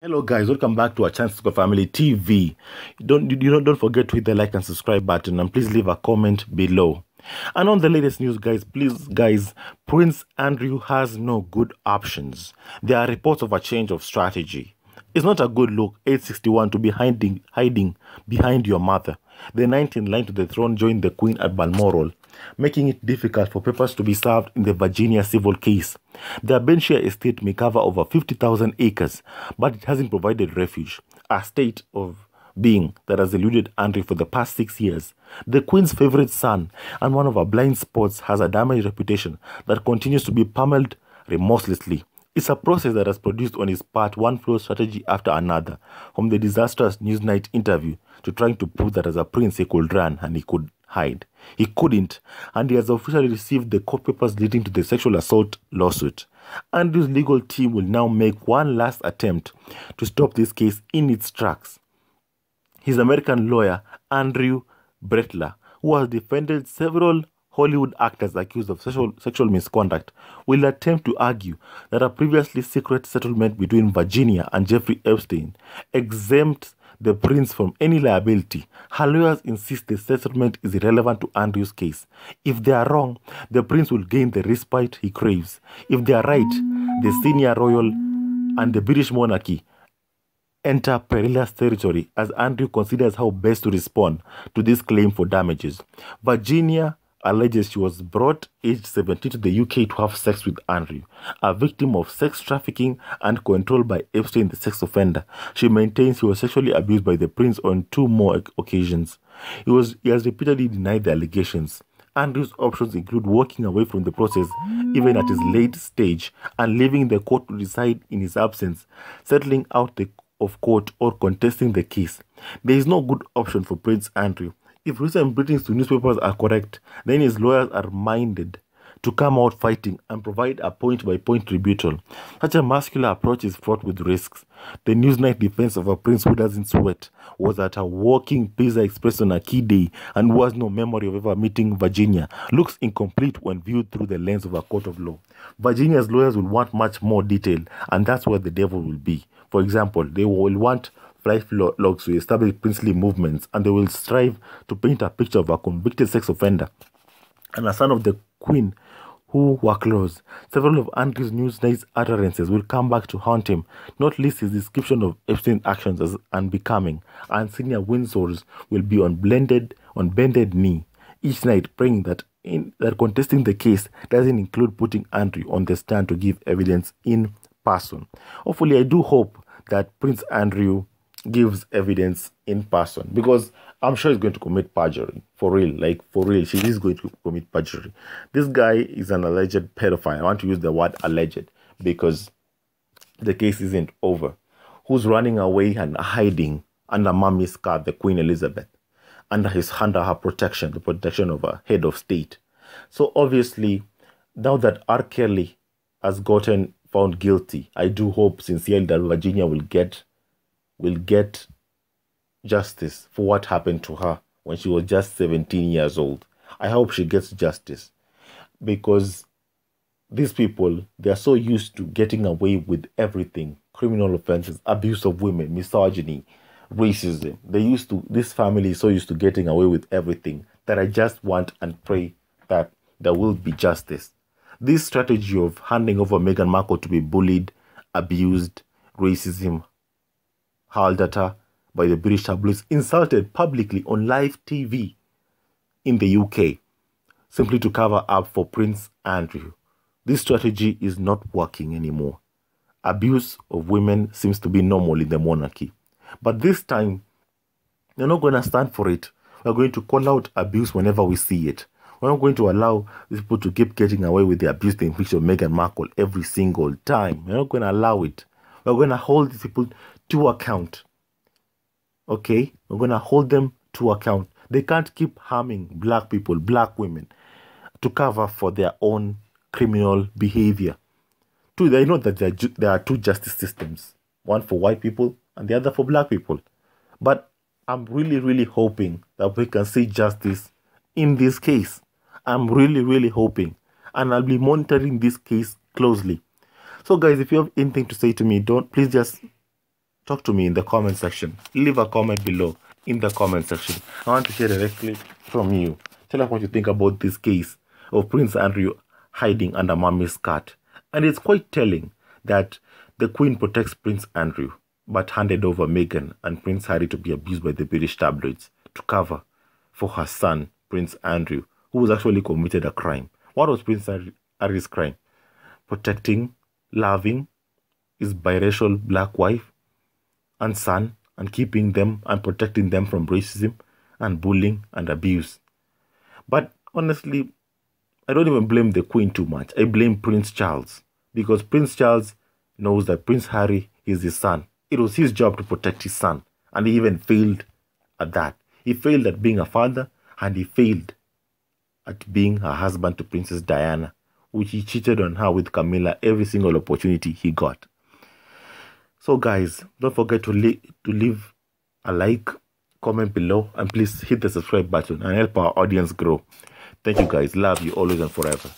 Hello guys, welcome back to our Chance to Family TV. Don't forget to hit the like and subscribe button, and please leave a comment below. And on the latest news, guys, Prince Andrew has no good options. There are reports of a change of strategy. It's not a good look, 861, to be hiding behind your mother. The 9th in line to the throne joined the Queen at Balmoral, making it difficult for papers to be served in the Virginia civil case. The Aberdeenshire estate may cover over 50,000 acres, but it hasn't provided refuge, a state of being that has eluded Andrew for the past 6 years. The Queen's favorite son and one of her blind spots has a damaged reputation that continues to be pummelled remorselessly. It's a process that has produced on his part one flawed strategy after another, from the disastrous Newsnight interview to trying to prove that as a prince he could run and he could hide. He couldn't, and he has officially received the court papers leading to the sexual assault lawsuit. Andrew's legal team will now make one last attempt to stop this case in its tracks. His American lawyer, Andrew Brettler, who has defended several Hollywood actors accused of sexual misconduct, will attempt to argue that a previously secret settlement between Virginia and Jeffrey Epstein exempts the prince from any liability. Her lawyers insist the settlement is irrelevant to Andrew's case. If they are wrong, the prince will gain the respite he craves. If they are right, the senior royal and the British monarchy enter perilous territory as Andrew considers how best to respond to this claim for damages. Virginia alleges she was brought aged 17 to the UK to have sex with Andrew, a victim of sex trafficking and controlled by Epstein, the sex offender. She maintains he was sexually abused by the prince on 2 more occasions. He has repeatedly denied the allegations. Andrew's options include walking away from the process even at his late stage and leaving the court to decide in his absence, settling out of court, or contesting the case. There is no good option for Prince Andrew. If recent briefings to newspapers are correct, then his lawyers are minded to come out fighting and provide a point-by-point rebuttal. Such a muscular approach is fraught with risks. The Newsnight defense of a prince who doesn't sweat was at a walking Pizza Express on a key day and who has no memory of ever meeting Virginia looks incomplete when viewed through the lens of a court of law. Virginia's lawyers will want much more detail, and that's where the devil will be. For example, they will want flight logs to establish princely movements, and they will strive to paint a picture of a convicted sex offender and a son of the Queen who were close. Several of Andrew's Newsnight's utterances will come back to haunt him, not least his description of Epstein's actions as unbecoming, and senior Windsors will be on bended knee each night, praying that contesting the case doesn't include putting Andrew on the stand to give evidence in person. Hopefully, I do hope that Prince Andrew gives evidence in person, because I'm sure he's going to commit perjury. For real, she is going to commit perjury. This guy is an alleged pedophile. I want to use the word alleged because the case isn't over. Who's running away and hiding under mommy's car, the Queen Elizabeth, under her protection, the protection of a head of state. So obviously, now that R. Kelly has gotten found guilty, I do hope sincerely that Virginia will get justice for what happened to her when she was just 17 years old. I hope she gets justice, because these people, they are so used to getting away with everything: criminal offenses, abuse of women, misogyny, racism. This family is so used to getting away with everything that I just want and pray that there will be justice. This strategy of handing over Meghan Markle to be bullied, abused, racism hurled at her by the British tabloids, insulted publicly on live TV in the UK, simply to cover up for Prince Andrew. This strategy is not working anymore. Abuse of women seems to be normal in the monarchy. But this time, we're not going to stand for it. We're going to call out abuse whenever we see it. We're not going to allow these people to keep getting away with the abuse and infliction of Meghan Markle every single time. We're not going to allow it. We're going to hold these people to account. Okay? We're going to hold them to account. They can't keep harming black people, black women, to cover for their own criminal behavior. Two, they know that there are 2 justice systems, one for white people and the other for black people. But I'm really, really hoping that we can see justice in this case. I'm really, really hoping. And I'll be monitoring this case closely. So guys, if you have anything to say to me, please just talk to me in the comment section. Leave a comment below in the comment section. I want to hear directly from you. Tell us what you think about this case of Prince Andrew hiding under mommy's skirt. And it's quite telling that the Queen protects Prince Andrew, but handed over Meghan and Prince Harry to be abused by the British tabloids to cover for her son, Prince Andrew, who was actually committed a crime. What was Prince Harry's crime? Protecting, loving his biracial black wife and son, and keeping them and protecting them from racism and bullying and abuse. But honestly, I don't even blame the Queen too much. I blame Prince Charles, because Prince Charles knows that Prince Harry is his son. It was his job to protect his son, and he even failed at that. He failed at being a father, and he failed at being a husband to Princess Diana, which he cheated on her with Camilla every single opportunity he got. So guys, don't forget to leave a like, comment below, and please hit the subscribe button and help our audience grow. Thank you guys. Love you always and forever.